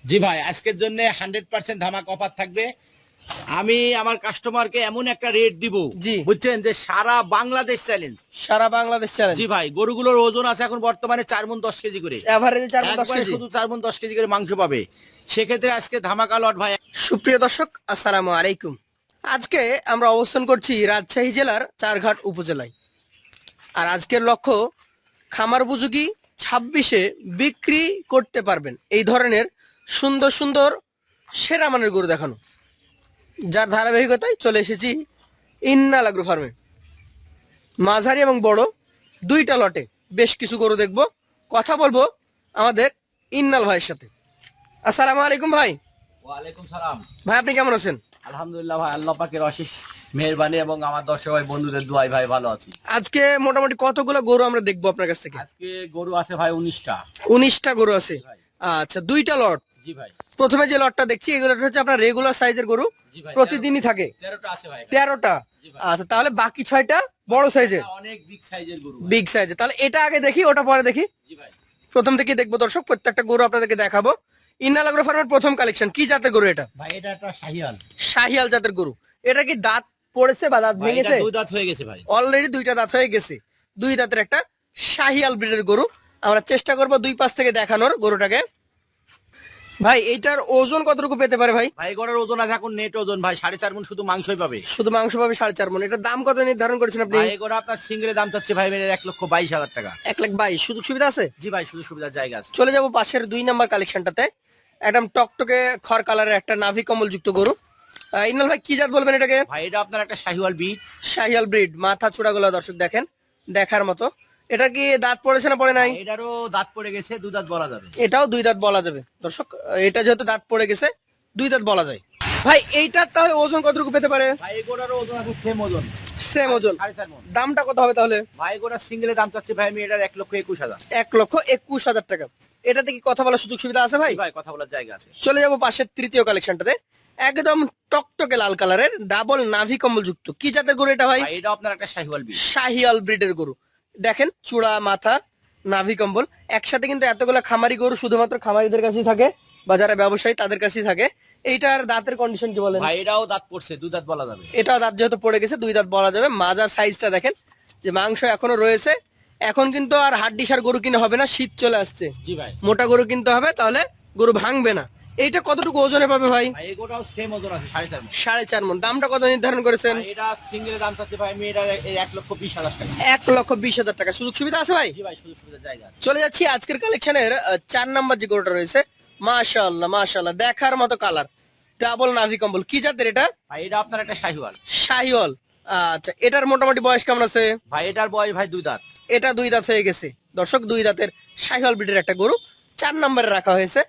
জি ভাই, আজকের জন্য 100% ধামাকা অফার থাকবে। আমি আমার কাস্টমারকে এমন একটা রেট দিব, জি। বুঝছেন, যে সারা বাংলাদেশ চ্যালেঞ্জ। সারা বাংলাদেশ চ্যালেঞ্জ। জি ভাই, গরুগুলোর ওজন আছে এখন বর্তমানে 4 মণ 10 কেজি করে। এভারেজে 4 10 একবারে কেজি। শুধু 4 মণ 10 কেজি করে মাংস পাবে। সেক্ষেত্রে আজকে ধামাকা লট ভাই। সুপ্রিয় দর্শক, আসসালামু আলাইকুম। আজকে আমরা অবস্থান করছি রাজশাহী জেলার চারঘাট উপজেলায়। আর আজকের লক্ষ্য খামার উপযোগী 26-এ বিক্রি করতে পারবেন এই ধরনের সুন্দর সুন্দর সেরা মানের গরু দেখানো, যার ধারাবাহিকতায় চলে এসেছি ইন্নাল আগ্রো ফার্মে। মাঝারি এবং বড় দুইটা লটে বেশ কিছু গরু দেখব, কথা বলবো আমাদের ইন্নাল ভাইয়ের সাথে। আসসালামু আলাইকুম ভাই। ওয়ালাইকুম সালাম। ভাই আপনি কেমন আছেন? আলহামদুলিল্লাহ ভাই, আল্লাহ পাকের অশেষ মেহেরবানি এবং আমার দর্শক ভাই বন্ধুদের দোয়ায় ভাই ভালো আছি। আজকে মোটামুটি কতগুলো গরু আমরা দেখবো আপনার কাছ থেকে? আজকে গরু আছে ভাই 19টা। 19টা গরু আছে। ভাই। আচ্ছা, দুইটা লট। জি ভাই। প্রথমে যে লটটা দেখছি এগুলো হচ্ছে আপনার রেগুলার সাইজের গরু, জি ভাই, প্রতিদিনই থাকে 13টা আছে ভাই। 13টা। জি ভাই। আচ্ছা, তাহলে বাকি 6টা বড় সাইজের, অনেক বিগ সাইজের গরু ভাই। বিগ সাইজের। তাহলে এটা আগে দেখি, ওটা পরে দেখি। জি ভাই। প্রথম থেকে দেখবো দর্শক, প্রত্যেকটা গরু আপনাদেরকে দেখাবো। ইন্নাল আগ্রো ফার্মের প্রথম কালেকশন, কি জাতের গরু এটা? ভাই এটা একটা শাহিয়াল। শাহিয়াল জাতের গরু। এটা কি দাঁত পড়েছে বা দাঁত ভাই এটা ভেঙেছে? দুই দাঁত হয়ে গেছে ভাই। অলরেডি দুইটা দাঁত হয়ে গেছে। দুই দাঁতের একটা শাহিয়াল ব্রিডের গরু। আমরা চেষ্টা করব দুই পাশ থেকে দেখানোর গরুটাকে। ভাই এইটার ওজন কতটুকু পেতে পারে ভাই? ভাই গড়ের ওজন আছে এখন নেট ওজন ভাই 4.5 মণ, শুধু মাংসই পাবে। শুধু মাংস পাবে 4.5 মণ। এটার দাম কত নির্ধারণ করেছেন আপনি? ভাই গড়ে আপনার সিঙ্গেলের দাম চাচ্ছে ভাই 1,22,000 টাকা। 1,22,000। সুযোগ সুবিধা আছে? জি ভাই, শুধু সুবিধার জায়গা আছে। চলে যাব পাশের 2 নাম্বার কালেকশনটাতে। একদম টকটকে খড় কালারের একটা নাভি কম্বল যুক্ত গরু। ইন্নাল ভাই কি জাত বলবেন এটাকে? ভাই এটা আপনার একটা শাহিওয়াল বিট। শাহিয়াল ব্রিড। মাথা চূড়াগুলো দর্শক দেখেন, দেখার মতো। এটা কি দাঁত পড়েছে না পড়ে নাই? এটারও দাঁত পড়ে গেছে, দু দাঁত বলা যাবে। এটাও দুই দাঁত বলা যাবে দর্শক। এটা যেহেতু দাঁত পড়ে গেছে, দুই দাঁত বলা যায়। ভাই এইটার তাহলে ওজন কতটুকু পেতে পারে? ভাই এগুলোর ওজন আছে সেম ওজন। সেম ওজন। 4.5 মণ। দামটা কত হবে তাহলে? ভাই গোড়া সিঙ্গেলের দাম চাচ্ছে ভাই আমি এটার 1,21,000। 1,21,000 টাকা। এটাতে কি কথা বলার সুযোগ সুবিধা আছে ভাই? ভাই কথা বলার জায়গা আছে। চলে যাব পাশের তৃতীয় কালেকশনটাতে। একদম টকটকে লাল কালারের ডাবল নাভি কম্বল যুক্ত, কি জাতের গরু এটা ভাই? ভাই এটা আপনার একটা শাহিওয়াল বিট। শাহিয়াল ব্রিডের গরু। দেখেন চূড়া, মাথা, নাভি কম্বল একসাথে। কিন্তু এতগুলো খামারি গরু শুধুমাত্র খামারিদের কাছেই থাকে বা যারা ব্যবসায়ী তাদের কাছেই থাকে। এইটার দাঁতের কন্ডিশন কি বলেন? ভাই এটাও দাঁত পড়ছে, দু দাঁত বলা যাবে। এটাও দাঁত যেহেতু পড়ে গেছে, দুই দাঁত বলা যাবে। মাজার সাইজটা দেখেন, যে মাংস এখনো রয়েছে। এখন কিন্তু আর হাড্ডিসার গরু কিনে হবে না, শীত চলে আসছে। জি ভাই। মোটা গরু কিনতে হবে, তাহলে গরু ভাঙবে না। এইটা কতটুকু ওজনে পাবে ভাই? ভাই এগুলোও সেম ওজন আছে 4.5 মণ। 4.5 মণ। দামটা কত নির্ধারণ করেছেন? ভাই এটা সিঙ্গেলের দাম চাচ্ছে ভাই আমি এটার 1,20,000 টাকা। 1,20,000 টাকা। সুযোগ সুবিধা আছে ভাই? জি ভাই, শুধু সুবিধার জায়গা আছে। চলে যাচ্ছি আজকের কালেকশনের 4 নাম্বার যে গরুটা রয়েছে। মাশাআল্লাহ মাশাআল্লাহ, দেখার মতো কালার, ডাবল নাভি কম্বল। কি জাতের এটা? ভাই এটা আপনার একটা শাহিওয়াল। শাহিওয়াল। আচ্ছা, এটার মোটামুটি বয়স কেমন আছে? ভাই এটার বয়স ভাই দুই দাঁত। এটা দুই দাঁত হয়ে গেছে দর্শক। দুই দাঁতের শাহিওয়াল ব্রিডের একটা গরু 4 নম্বরে রাখা হয়েছে।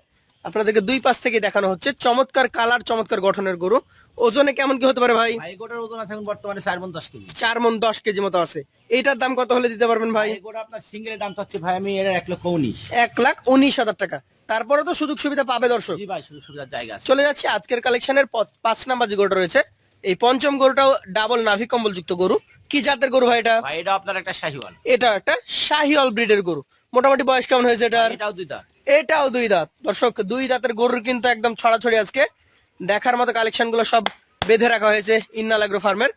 আপনাদেরকে দুই পাশ থেকে দেখানো হচ্ছে। চমৎকার কালার, চমৎকার গঠনের গরু। ওজনে কেমন কি হতে পারে ভাই? ভাই এগুলোর ওজন আছে এখন বর্তমানে 4 মণ 10 কেজি। 4 মণ 10 কেজি মতো আছে। এইটার দাম কত হলে দিতে পারবেন ভাই? ভাই এগুলো আপনার সিঙ্গেলের দাম চাচ্ছে ভাই আমি এটার 1,19,000। 1,19,000 টাকা। তারপরে তো সুযোগ সুবিধা পাবে দর্শক। জি ভাই, শুধু সুবিধার জায়গা আছে। চলে যাচ্ছে আজকের কালেকশনের 5 নাম্বার যে গরুটা রয়েছে। এই পঞ্চম গরুটাও ডাবল নাভি কম্বল যুক্ত গরু। কি জাতের গরু ভাই এটা? ভাই এটা আপনার একটা শাহিওয়াল। এটা একটা শাহিওয়াল ব্রিডের গরু। মোটামুটি বয়স কেমন হয়েছে এটার? এটাও দুই দাঁত। এটাও দুই দাঁত দর্শক। দুই দাঁতের গরুর কিন্তু একদম ছড়াছড়ি আজকে। দেখার মতো কালেকশন গুলো সব বেঁধে রাখা হয়েছে ইন্নাল আগ্রো ফার্মের।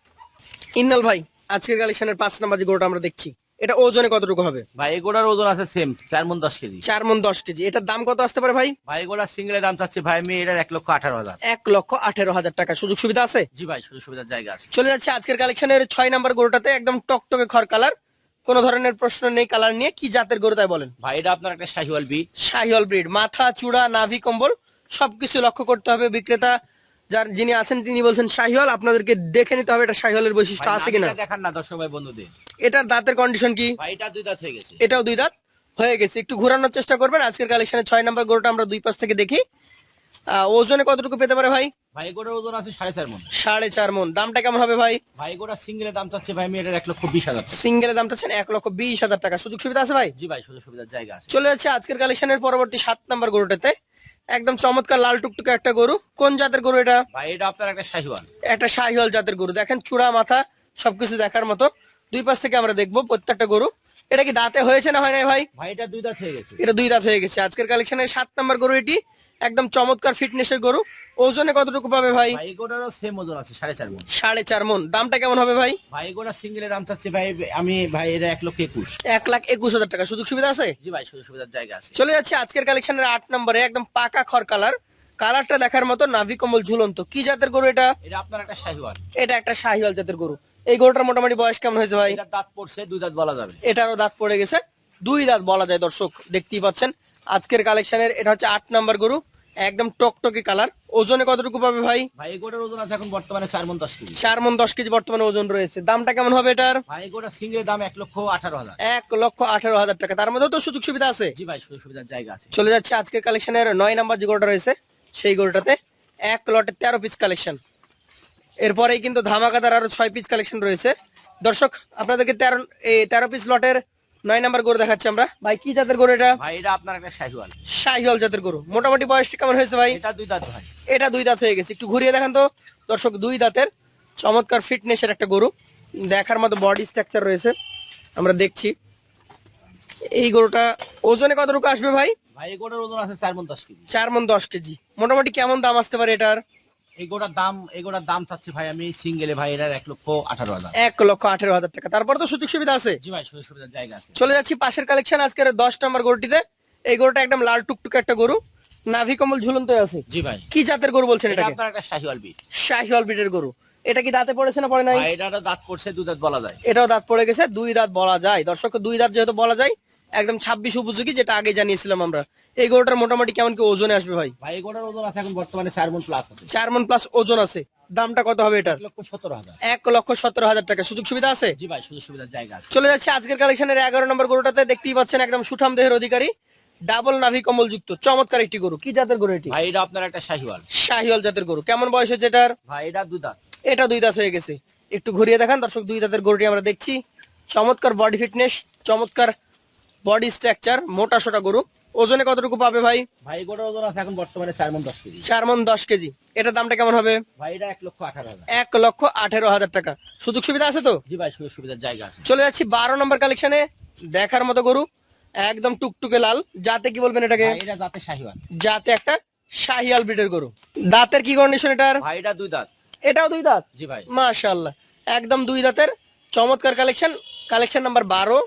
ইন্নাল ভাই, আজকের কালেকশনের 5 নাম্বার যে গরুটা আমরা দেখছি, এটা ওজনে কতটুকু হবে? ভাই এগুলোর ওজন আছে সেম 4 মণ 10 কেজি। 4 মণ 10 কেজি। এটার দাম কত আসতে পারে ভাই? ভাই এগুলোর সিঙ্গেলের দাম চাচ্ছে ভাই আমি এটার 1,18,000। 1,18,000 টাকা। সুযোগ সুবিধা আছে? জি ভাই, শুধু সুবিধার জায়গা আছে। চলে যাচ্ছে আজকের কালেকশনের 6 নাম্বার গরুটাতে। একদম টকটকে খড় কালার, কোনো ধরনের প্রশ্ন নেই কালার নিয়ে। কি জাতের গরু তাই বলেন? ভাই এটা আপনার একটা শাহিওয়াল বিট। শাহিওয়াল ব্রিড। মাথা, চূড়া, নাভি কম্বল সবকিছু লক্ষ্য করতে হবে। বিক্রেতা যিনি আছেন তিনি বলছেন শাহিওয়াল। আপনাদেরকে দেখে নিতে হবে এটা শাহিওয়ালের বৈশিষ্ট্য আছে কিনা। দেখান না দর্শক ভাই বন্ধুদের। এটার দাঁতের কন্ডিশন কি? ভাই এটা দুই দাঁত হয়ে গেছে। এটাও দুই দাঁত হয়ে গেছে। একটু ঘোরানোর চেষ্টা করবেন। আজকের কালেকশনে 6 নাম্বার গরুটা আমরা দুই পাশ থেকে দেখি। ওজনে কতটুকু পেতে পারে ভাই? ভাই এগুলোর ওজন আছে 4.5 মণ। 4.5 মণ। দামটা কেমন হবে ভাই? ভাই এগুলোর সিঙ্গেলের দাম চাচ্ছে ভাই আমি এটার 1,20,000 টাকা। সিঙ্গেলের দামটা চাচ্ছেন 1,20,000 টাকা। সুযোগ সুবিধা আছে ভাই? জি ভাই, শুধু সুবিধার জায়গা আছে। চলে যাচ্ছে আজকের কালেকশনের পরবর্তী 7 নাম্বার গরুটাতে। একদম চমৎকার লাল টুকটুকে একটা গরু। কোন জাতের গরু এটা? ভাই এটা আপনার একটা শাহিওয়াল। একটা শাহিওয়াল জাতের গরু। দেখেন চূড়া, মাথা সবকিছু দেখার মতো। দুই পাশ থেকে আমরা দেখবো প্রত্যেকটা গরু। এটা কি দাঁতে হয়েছে না হয় নাই ভাই? ভাই এটা দুই দাঁত হয়ে গেছে। এটা দুই দাঁত হয়ে গেছে। আজকের কালেকশনের 7 নাম্বার গরু এটি। একদম চমৎকার ফিটনেসের গরু। ওজনে কতটুকু পাবে ভাই? ভাই এগুলোরও সেম ওজন আছে 4.5 মণ। 4.5 মণ। দামটা কেমন হবে ভাই? ভাই এগুলো সিঙ্গেলে দাম চাচ্ছি ভাই আমি ভাই এটা 1,21,000। 1,21,000 টাকা। সুযোগ সুবিধা আছে? জি ভাই, সুযোগ সুবিধার জায়গা আছে। চলে যাচ্ছে আজকের কালেকশনের 8 নম্বরে, একদম পাকা খড় কালার। কালারটা দেখার মতো, নাভি কম্বল ঝুলন্ত। কি জাতের গরু এটা? এটা আপনার একটা শাহিওয়াল। এটা একটা শাহিওয়াল জাতের গরু। এই গরুটার মোটামুটি বয়স কেমন হয়েছে ভাই? এটা দাঁত পড়ছে, 2 দাঁত বলা যাবে। এটারও দাঁত পড়ে গেছে, 2 দাঁত বলা যায়। দর্শক দেখতেই পাচ্ছেন আজকের কালেকশনের এটা হচ্ছে 8 নাম্বার গরু, একদম টকটকে কালার। ওজনে কতটুকু পাবে ভাই? ভাই এগুলোর ওজন আছে এখন বর্তমানে 4 মণ 10 কেজি। 4 মণ 10 কেজি বর্তমানে ওজন রয়েছে। দামটা কেমন হবে এটার? ভাই এগুলো সিঙ্গেলের দাম 1,18,000। 1,18,000 টাকা। তার মধ্যেও তো সুযোগ সুবিধা আছে। জি ভাই, সুযোগ সুবিধার জায়গা আছে। চলে যাচ্ছে আজকের কালেকশনের 9 নাম্বার যে গরুটা রয়েছে সেই গরুটাতে, এক লটে 13 পিস কালেকশন। এরপরেই কিন্তু ধামাকাদার আরো 6 পিস কালেকশন রয়েছে। দর্শক আপনাদেরকে 13 পিস লটের 9 নাম্বার গরু দেখাচ্ছি আমরা। ভাই কি জাতের গরু এটা? ভাই এটা আপনার একটা শাহিওয়াল। শাহিওয়াল জাতের গরু। মোটামুটি বয়সটা কেমন হয়েছে ভাই? এটা 2 দাঁত ভাই। এটা 2 দাঁত হয়ে গেছে। একটু ঘুরিয়ে দেখান তো দর্শক। 2 দাঁতের চমৎকার ফিটনেসের একটা গরু, দেখার মতো বডি স্ট্রাকচার রয়েছে। আমরা দেখছি এই গরুটা ওজনে কতটুকু আসবে ভাই? ভাই এগুলোর ওজন আছে 4 মণ 10 কেজি। 4 মণ 10 কেজি। মোটামুটি কেমন দাম আসতে পারে এটার? এগুলোর দাম চাচ্ছি ভাই আমি সিঙ্গেলে ভাই এটার 1,18,000। 1,18,000 টাকা। তারপর তো সুযোগ সুবিধা আছে। জি ভাই, সুযোগ সুবিধার জায়গা আছে। চলে যাচ্ছি পাশের কালেকশন আজকের 10 নম্বর গরুটিতে। এই গরুটা একদম লাল টুকটুকে একটা গরু, নাভি কম্বল ঝুলন্ত আছে। জি ভাই। কি জাতের গরু বলছেন এটা এটাকে? আপনার একটা শাহিওয়াল বিট। শাহিওয়াল ব্রিডের গরু। এটা কি দাঁতে পড়েছে না পড়ে নাই? ভাই এটারও দাঁত পড়ছে, 2 দাঁত বলা যায়। এটাও দাঁত পড়ে গেছে, 2 দাঁত বলা যায়। দর্শক 2 দাঁত যেহেতু বলা যায়, একদম 26 উপযোগী, যেটা আগে জানিয়েছিলাম আমরা। এই গরুটার মোটামুটি কেমন কি ওজনে আসবে ভাই? ভাই এগুলোর ওজন আছে এখন বর্তমানে 4 মণ প্লাস আছে। 4 মণ প্লাস ওজন আছে। দামটা কত হবে এটার? 1,17,000। 1,17,000 টাকা। সুযোগ সুবিধা আছে? জি ভাই, সুযোগ সুবিধার জায়গা আছে। চলে যাচ্ছে আজকের কালেকশনের 11 নম্বর গরুটাতে। দেখতেই পাচ্ছেন একদম সুঠাম দেহের অধিকারী, ডাবল নাভি কম্বল যুক্ত চমৎকার একটি গরু। কি জাতের গরু এটি? ভাই এটা আপনার একটা শাহিওয়াল। শাহিওয়াল জাতের গরু। কেমন বয়স হয়েছে এটার? ভাই এটা 2 দাঁত। এটা 2 দাঁত হয়ে গেছে। একটু ঘুরিয়ে দেখান দর্শক। 2 দাঁতের গরুটি আমরা দেখছি। চমৎকার বডি ফিটনেস, চমৎকার বডি স্ট্রাকচার, মোটা সোটা গরু। ওজনে কতটুকু পাবে ভাই? ভাই এগুলোর ওজন আছে এখন বর্তমানে 4 মণ 10 কেজি। 4 মণ 10 কেজি। এটার দামটা কেমন হবে? ভাই এটা 1,18,000। 1,18,000 টাকা। সুযোগ সুবিধা আছে তো? জি ভাই, সুযোগ সুবিধার জায়গা আছে। চলে যাচ্ছি 12 নম্বর কালেকশনে। দেখার মতো গরু, একদম টুকটুকে লাল। জাতে কি বলবেন এটাকে? ভাই এটা দাঁতে শাহিওয়াল। জাতে একটা শাহিয়াল ব্রিডের গরু। দাঁতের কি কন্ডিশন এটার? ভাই এটা 2 দাঁত। এটাও 2 দাঁত। জি ভাই। মাশাআল্লাহ, একদম 2 দাঁতের চমৎকার কালেকশন। Collection number 12।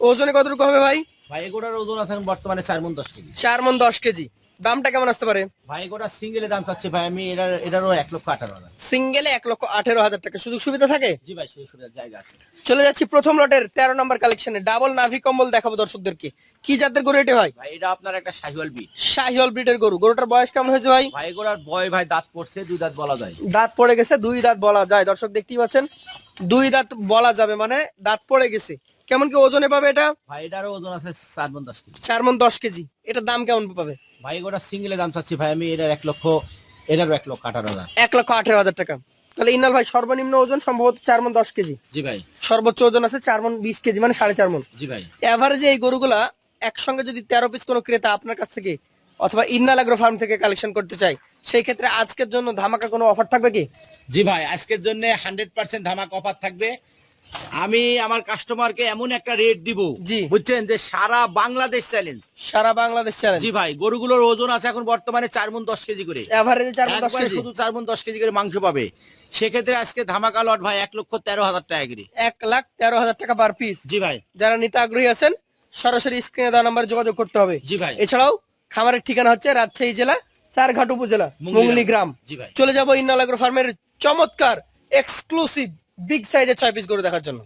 ওজনে কতটুকু হবে ভাই? ভাই এগুলোর ওজন আছে এখন বর্তমানে 4 মণ 10 কেজি। 4 মণ 10 কেজি। দামটা কেমন আসতে পারে? ভাই এগুলো সিঙ্গেলে দাম চাচ্ছি ভাই আমি এটারও 1,18,000। সিঙ্গেলে 1,18,000 টাকা। সুযোগ সুবিধা থাকে? জি ভাই, সুযোগ সুবিধার জায়গা আছে। চলে যাচ্ছি প্রথম লটের 13 নম্বর কালেকশনে। ডাবল নাভি কম্বল দেখাবো দর্শকদেরকে। কি জাতের গরু এটা ভাই? ভাই এটা আপনার একটা শাহিওয়াল বিট। শাহিওয়াল ব্রিডের গরু। গরুটার বয়স কেমন হয়েছে ভাই? ভাই এগুলোর ভাই দাঁত পড়ছে, 2 দাঁত বলা যায়। দাঁত পড়ে গেছে, 2 দাঁত বলা যায়। দর্শক দেখতেই পাচ্ছেন 2 দাঁত বলা যাবে, মানে দাঁত পড়ে গেছে। কেমন কি ওজনে পাবে এটা? ভাই এটারও ওজন আছে 4 মণ 10 কেজি। 4 মণ 10 কেজি। এটার দাম কেমন পাবে? ভাই এগুলো সিঙ্গেলে দাম চাচ্ছি ভাই আমি এটারও 1,18,000। 1,18,000 টাকা। তাহলে ইনাল ভাই সর্বনিম্ন ওজন সম্ভবত 4 মণ 10 কেজি। জি ভাই। সর্বোচ্চ ওজন আছে 4 মণ 20 কেজি, মানে 4.5 মণ। জি ভাই। এভারেজে এই গরুগুলা একসঙ্গে যদি 13 পিস কোনো ক্রেতা আপনার কাছ থেকে অথবা ইন্নাল এগ্রো ফার্ম থেকে কালেকশন করতে চাই, সেই ক্ষেত্রে আজকের জন্য ধামাকা কোনো অফার থাকবে কি? জি ভাই, আজকের জন্য 100% ধামাক অফার থাকবে। আমি আমার কাস্টমারকে এমন একটা রেট দিব, জি। বুঝছেন, যে সারা বাংলাদেশ চ্যালেঞ্জ। সারা বাংলাদেশ চ্যালেঞ্জ। জি ভাই, গরুগুলোর ওজন আছে এখন বর্তমানে 4 মণ 10 কেজি করে। এভারেজে 4 মণ 10 একবারে কেজি। শুধু 4 মণ 10 কেজি করে মাংস পাবে। সেক্ষেত্রে আজকে ধামাকা লট ভাই 1,13,000 টাকা করে। 1,13,000 টাকা পার পিস। জি ভাই। যারা নিতে আগ্রহী আছেন সরাসরি স্ক্রিনে দেওয়া নাম্বারে যোগাযোগ করতে হবে। জি ভাই। এছাড়াও খামারের ঠিকানা হচ্ছে রাজশাহী জেলা চারঘাট উপজেলা মুংলি গ্রাম। জি ভাই। চলে যাবো ইন্নাল এগ্রো ফার্মের চমৎকার এক্সক্লুসিভ বিগ সাইজের 6 পিস গরু দেখার জন্য।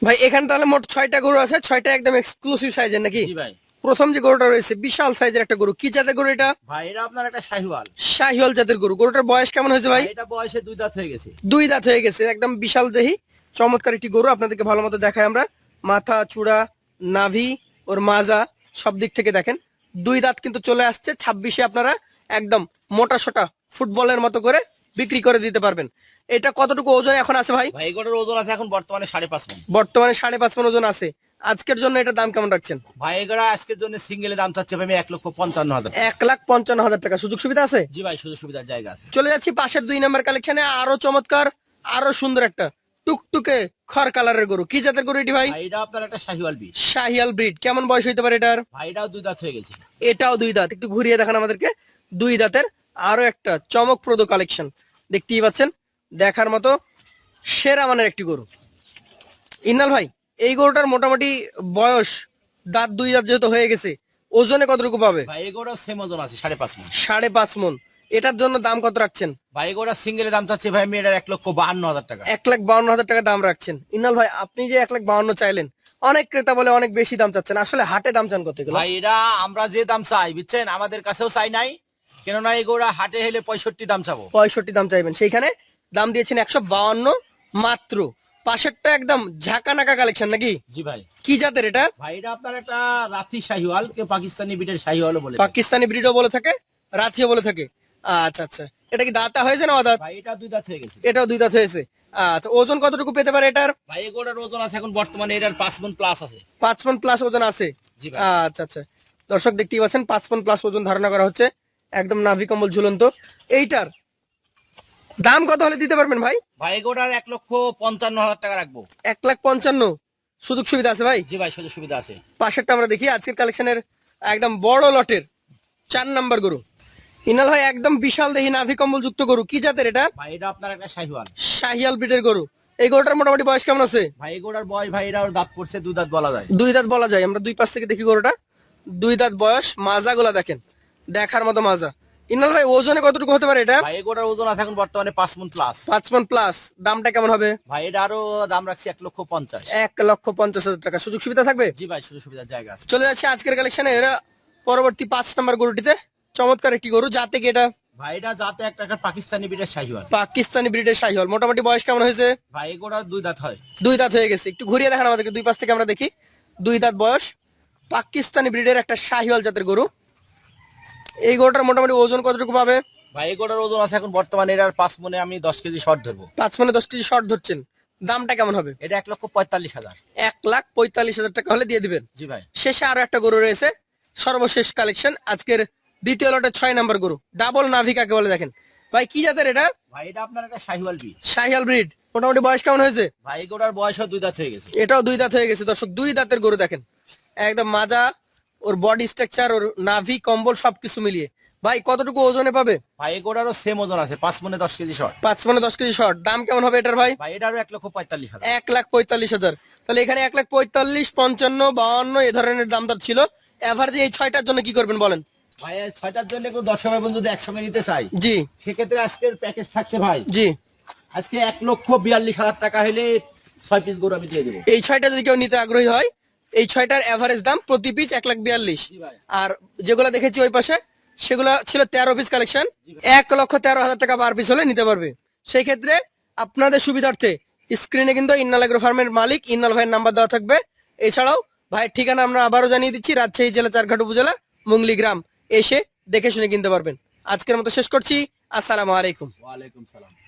ভাই এখানে তাহলে মোট 6টা গরু আছে, 6টা একদম এক্সক্লুসিভ সাইজের নাকি? জি ভাই। প্রথম যে গরুটা রয়েছে বিশাল সাইজের একটা গরু। কি জাতের গরু এটা? ভাই এটা আপনার একটা শাহিওয়াল। শাহিওয়াল জাতের গরু। গরুটার বয়স কেমন হয়েছে ভাই? এটা বয়সে 2 দাঁত হয়ে গেছে। 2 দাঁত হয়ে গেছে। একদম বিশাল দেহি চমৎকার একটি গরু। আপনাদেরকে ভালো মতো দেখাই আমরা। মাথা, চূড়া, নাভি, ওর মাজা সব দিক থেকে দেখেন। 2 দাঁত কিন্তু চলে আসছে। 26-এ আপনারা একদম মোটা সোটা ফুটবলের মতো করে বিক্রি করে দিতে পারবেন। এটা কতটুকু ওজন এখন আছে ভাই? ভাই এগুলোর ওজন আছে এখন বর্তমানে 5.5 মণ। বর্তমানে 5.5 মণ ওজন আছে। আজকের জন্য এটার দাম কেমন রাখছেন? ভাই এগুলো আজকের জন্য সিঙ্গেলে দাম চাচ্ছে ভাই আমি 1,55,000। 1,55,000 টাকা। সুযোগ সুবিধা আছে? জি ভাই, সুযোগ সুবিধার জায়গা আছে। চলে যাচ্ছি পাশের 2 নম্বর কালেকশনে। আরো চমৎকার, আরো সুন্দর একটা টুকটুকে খড় কালারের গরু। কি জাতের গরু এটি ভাই? ভাই এটা আপনার একটা শাহিওয়াল বিট। শাহিয়াল ব্রিড। কেমন বয়স হইতে পারে এটার? ভাই এটাও 2 দাঁত হয়ে গেছে। এটাও 2 দাঁত। একটু ঘুরিয়ে দেখান আমাদেরকে দুই দাঁতের আরো একটা চমকপ্রদ কালেকশন দেখতেই পাচ্ছেন, দেখার মতো সেরা মানের একটি গরু। ইন্নাল ভাই, এই গরুটার মোটামুটি বয়স দাঁত দুই দাঁত যেহেতু হয়ে গেছে, ওজনে কতটুকু পাবে? ভাই এগুলো সেম ওজন আছে 5.5 মণ। 5.5 মন। এটার জন্য দাম কত রাখছেন? ভাই এগুলো সিঙ্গেলের দাম চাচ্ছি ভাই আমি এটার 1,52,000 টাকা। 1,52,000 টাকা দাম রাখছেন। ইন্নাল ভাই, আপনি যে 1,52,000 চাইলেন, অনেক ক্রেতা বলে অনেক বেশি দাম চাচ্ছেন, আসলে হাটে দাম চান কত এগুলো? ভাই এরা আমরা যে দাম চাই বুঝছেন, আমাদের কাছেও চাই নাই, কেননা এগুলা হাটে হলে 65 দাম চাবো। 65 দাম চাইবেন, সেইখানে দাম দিয়েছেন 152 মাত্র। পাশেরটা একদম ঝাঁকা নাকা কালেকশন নাকি? জি ভাই। কি জাতের এটা? ভাই এটা আপনার একটা রাতি শাহিওয়াল, কেউ পাকিস্তানি বিটের শাহিওয়ালও বলে থাকে। পাকিস্তানি ব্রিডও বলে থাকে, রাথিও বলে থাকে। আচ্ছা আচ্ছা, এটা কি দাঁতা হয়েছে না অদাঁত? ভাই এটা 2 দাঁত হয়ে গেছে। এটাও দুই দাঁত হয়েছে। আচ্ছা, ওজন কতটুকু পেতে পারে এটার? ভাই এগুলোর ওজন আছে এখন বর্তমানে এটার 5 মণ প্লাস আছে। 5 মণ প্লাস ওজন আছে। জি ভাই। আচ্ছা আচ্ছা, দর্শক দেখতেই পাচ্ছেন 5 মণ প্লাস ওজন ধারণা করা হচ্ছে, একদম নাভি কম্বল ঝুলন্ত। এইটার দাম কত হলে দিতে পারবেন ভাই? ভাই এগুলোর 1,55,000 টাকা রাখবো। 1,55,000 সুযোগ সুবিধা আছে ভাই? জি ভাই, সুযোগ সুবিধা আছে। পাশেরটা আমরা দেখি, আজকের কালেকশনের একদম বড় লটের 4 নাম্বার গরু। ইনাল ভাই, একদম বিশাল দেহি নাভি কম্বল যুক্ত গরু, কি জাতের এটা? ভাই এটা আপনার একটা শাহিওয়াল। শাহিয়াল ব্রিডের গরু। এই গরুটার মোটামুটি বয়স কেমন আছে? ভাই এগুলোর বয়স ভাই এটার দাঁত পড়ছে 2 দাঁত বলা যায়। দুই দাঁত বলা যায়, আমরা দুই পাশ থেকে দেখি গরুটা। দুই দাঁত বয়স, মাজাগুলা দেখেন, দেখার মতো মাজা। ইনাল ভাই, ওজনে কতটুকু হতে পারে এটা? ভাই এগুলোর ওজন আছে এখন বর্তমানে 5 মণ প্লাস। 5 মণ প্লাস। দামটা কেমন হবে? ভাই এটা আরো দাম রাখছি 1,50,000। 1,50,000 টাকা। সুযোগ সুবিধা থাকবে? জি ভাই, সুযোগ সুবিধার জায়গা আছে। চলে যাচ্ছে আজকের কালেকশনে এরা পরবর্তী 5 নাম্বার গরুটিতে। চমৎকার একটি গরু, জাতে কি এটা? ভাই এটা যাতে একটা পাকিস্তানি বিটের শাহিওয়াল। পাকিস্তানি ব্রিডের শাহিওয়াল। মোটামুটি বয়স কেমন হয়েছে? ভাই এগুলোর 2 দাঁত হয়। দুই দাঁত হয়ে গেছে। একটু ঘুরিয়ে দেখান আমাদেরকে, দুই পাশ থেকে আমরা দেখি। দুই দাঁত বয়স, পাকিস্তানি ব্রিডের একটা শাহিওয়াল জাতের গরু। এই গরুটার মোটামুটি ওজন কতটুকু পাবে? ভাই এগুলোর ওজন আছে এখন বর্তমানে এটার 5 মণে আমি 10 কেজি শর্ট ধরবো। 5 মানে 10 কেজি শর্ট ধরছেন। দামটা কেমন হবে? এটা 1,45,000। 1,45,000 টাকা হলে দিয়ে দিবেন। জি ভাই। শেষে আরো একটা গরু রয়েছে, সর্বশেষ কালেকশন আজকের দ্বিতীয় লটের 6 নাম্বার গরু। ডাবল নাভি কাকে বলে দেখেন ভাই, কি জাতের এটা? ভাই এটা আপনার একটা শাহিওয়াল বি। শাহিয়াল ব্রিড। মোটামুটি বয়স কেমন হয়েছে? ভাই এগুলোর বয়সও 2 দাঁত হয়ে গেছে। এটাও দুই দাঁত হয়ে গেছে। দর্শক, দুই দাঁতের গরু দেখেন, একদম মাজা, ওর বডি স্ট্রাকচার, ওর নাভি কম্বল সবকিছু মিলিয়ে। ভাই কতটুকু ওজনে পাবে? ভাই এগুলোরও সেম ওজন আছে 5 মণে 10 কেজি শর্ট। 5 মানে 10 কেজি শর্ট। দাম কেমন হবে এটার ভাই? ভাই এটারও 1,45,000। 1,45,000। তাহলে এখানে 1,45,000, 55, 52 এ ধরনের দাম দর ছিল। এভারেজে এই 6টার জন্য কি করবেন বলেন? ভাই এই 6টার জন্য কোনো দর্শক ভাই বন্ধু যদি একসঙ্গে নিতে চাই, জি সেক্ষেত্রে আজকের প্যাকেজ থাকছে ভাই, জি, আজকে 1,42,000 টাকা হলে 6 পিস গরু আমি দিয়ে দেবো। এই 6টা যদি কেউ নিতে আগ্রহী হয়, এই 6টার এভারেজ দাম প্রতি পিস 1,42,000। জি ভাই। আর যেগুলো দেখেছি ওই পাশে, সেগুলো ছিল 13 পিস কালেকশন। 1,13,000 টাকা পার পিস হলে নিতে পারবে। সেই ক্ষেত্রে আপনাদের সুবিধার্থে স্ক্রিনে কিন্তু ইন্নাল এগ্রো ফার্মের মালিক ইন্নাল ভাইয়ের নাম্বার দেওয়া থাকবে। এছাড়াও ভাইয়ের ঠিকানা আমরা আবারও জানিয়ে দিচ্ছি, রাজশাহী জেলা চারঘাট উপজেলা মুংলি গ্রাম। এসে দেখে শুনে কিনতে পারবেন। আজকের মতো শেষ করছি। আসসালামু আলাইকুম। ওয়ালাইকুম সালাম।